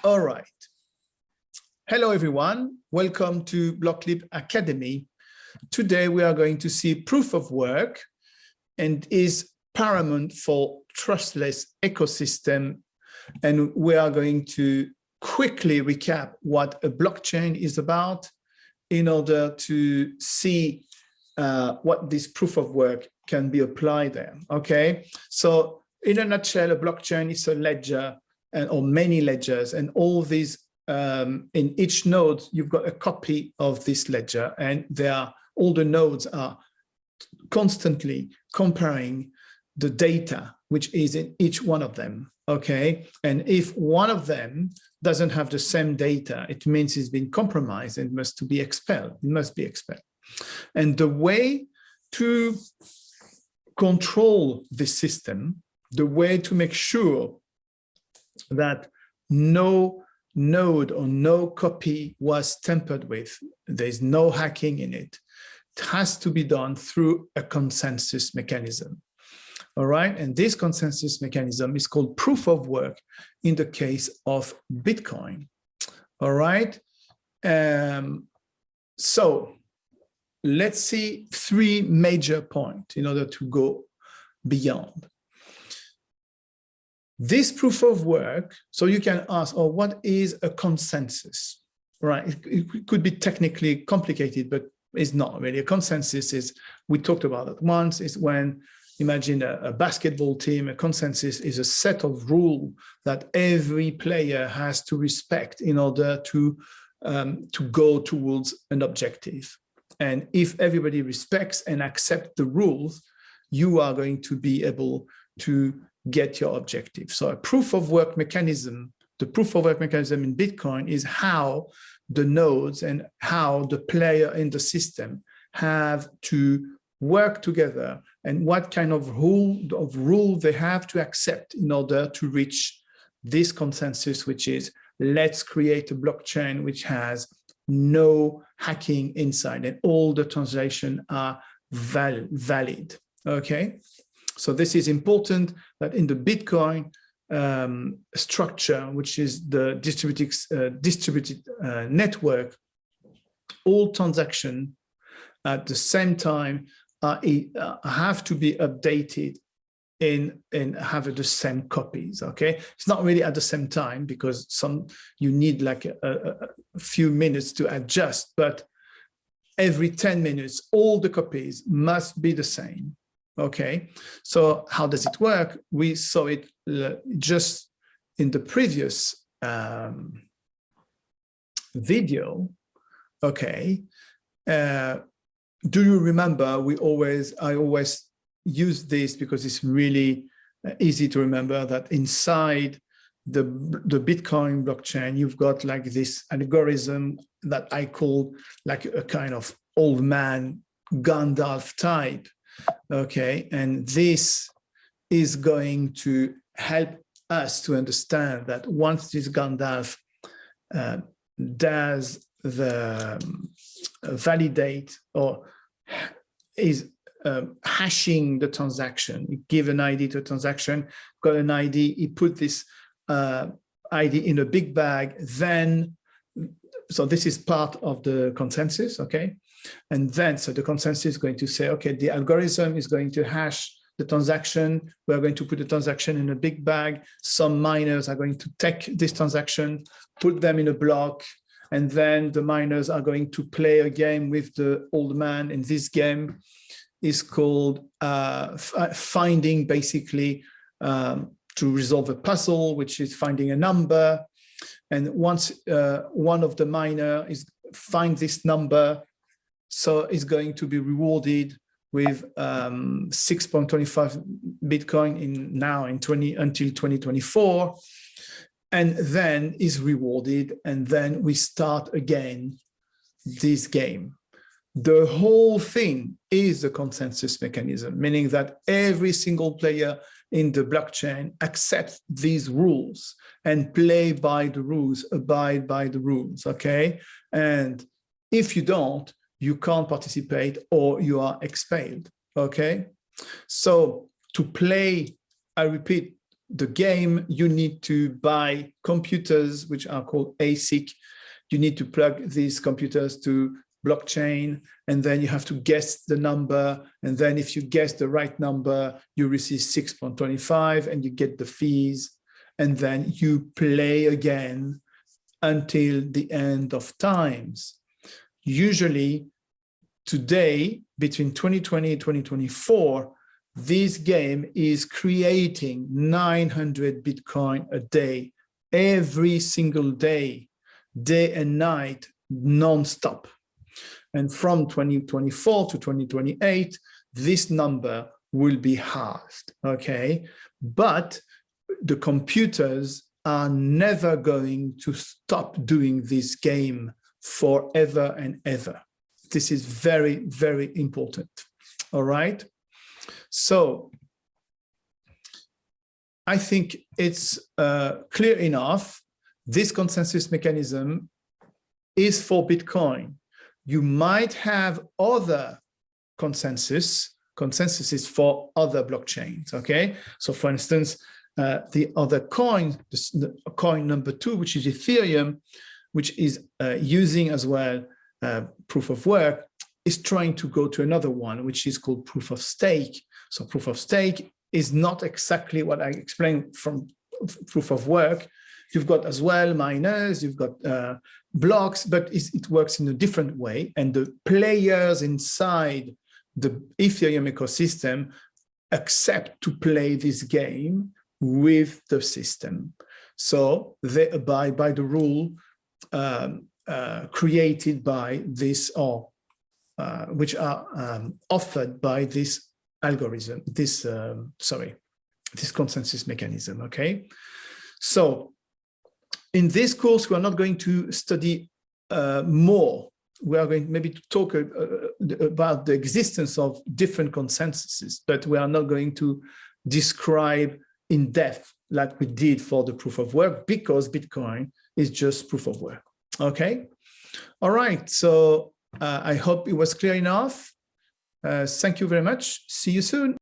All right. Hello, everyone. Welcome to BlockLeap Academy. Today, we are going to see proof of work and is paramount for trustless ecosystem. And we are going to quickly recap what a blockchain is about in order to see what this proof of work can be applied there. Okay, so in a nutshell, a blockchain is a ledger or many ledgers, and all these in each node, you've got a copy of this ledger, and all the nodes are constantly comparing the data which is in each one of them. Okay, and if one of them doesn't have the same data, it means it's been compromised and must be expelled. It must be expelled. And the way to control this system, the way to make sure that no node or no copy was tampered with, there's no hacking in it, it has to be done through a consensus mechanism. All right, and this consensus mechanism is called proof of work in the case of Bitcoin. All right, so let's see three major points in order to go beyond. This proof of work, so you can ask, oh, what is a consensus? Right, it could be technically complicated, but it's not really. A consensus is, we talked about it once, is when, imagine a basketball team, a consensus is a set of rules that every player has to respect in order to go towards an objective. And if everybody respects and accepts the rules, you are going to be able to get your objective. So a proof of work mechanism, the proof of work mechanism in Bitcoin is how the nodes and how the player in the system have to work together and what kind of rule they have to accept in order to reach this consensus, which is, let's create a blockchain which has no hacking inside and all the transactions are valid. Okay, so this is important that in the Bitcoin structure, which is the distributed network, all transactions at the same time have to be updated and have the same copies. Okay, it's not really at the same time because you need like a few minutes to adjust, but every 10 minutes all the copies must be the same. Okay, so how does it work? We saw it just in the previous video. Okay, do you remember, I always use this because it's really easy to remember, that inside the Bitcoin blockchain, you've got like this algorithm that I call like a kind of old man Gandalf type. Okay, and this is going to help us to understand that once this Gandalf does the validate or is hashing the transaction, you give an ID to a transaction, got an ID, he put this ID in a big bag, then, so this is part of the consensus, okay? And then, so the consensus is going to say, okay, the algorithm is going to hash the transaction. We're going to put the transaction in a big bag. Some miners are going to take this transaction, put them in a block, and then the miners are going to play a game with the old man. And this game is called finding, basically, to resolve a puzzle, which is finding a number. And once one of the miner find this number, so it's going to be rewarded with 6.25 Bitcoin until 2024, and then is rewarded, and then we start again this game. The whole thing is a consensus mechanism, meaning that every single player in the blockchain accepts these rules and play by the rules, abide by the rules, okay? And if you don't, you can't participate or you are expelled, okay? So to play, I repeat, the game, you need to buy computers, which are called ASIC. You need to plug these computers to blockchain, and then you have to guess the number. And then if you guess the right number, you receive 6.25 and you get the fees. And then you play again until the end of times. Usually today, between 2020 and 2024, this game is creating 900 Bitcoin a day, every single day, day and night, non-stop. And from 2024 to 2028, this number will be halved, okay? But the computers are never going to stop doing this game forever and ever. This is very, very important, all right? So I think it's clear enough. This consensus mechanism is for Bitcoin. You might have other consensuses for other blockchains, okay? So for instance, the other coin, the coin number 2, which is Ethereum, which is using as well proof of work, is trying to go to another one, which is called proof of stake. So proof of stake is not exactly what I explained from proof of work. You've got as well miners, you've got blocks, but it works in a different way. And the players inside the Ethereum ecosystem accept to play this game with the system. So they abide by the rule created by this, or which are offered by this algorithm, this consensus mechanism, okay? So in this course, we are not going to study more. We are going maybe to talk about the existence of different consensuses, but we are not going to describe in depth like we did for the proof of work, because Bitcoin is just proof of work, okay? All right, so I hope it was clear enough. Thank you very much. See you soon.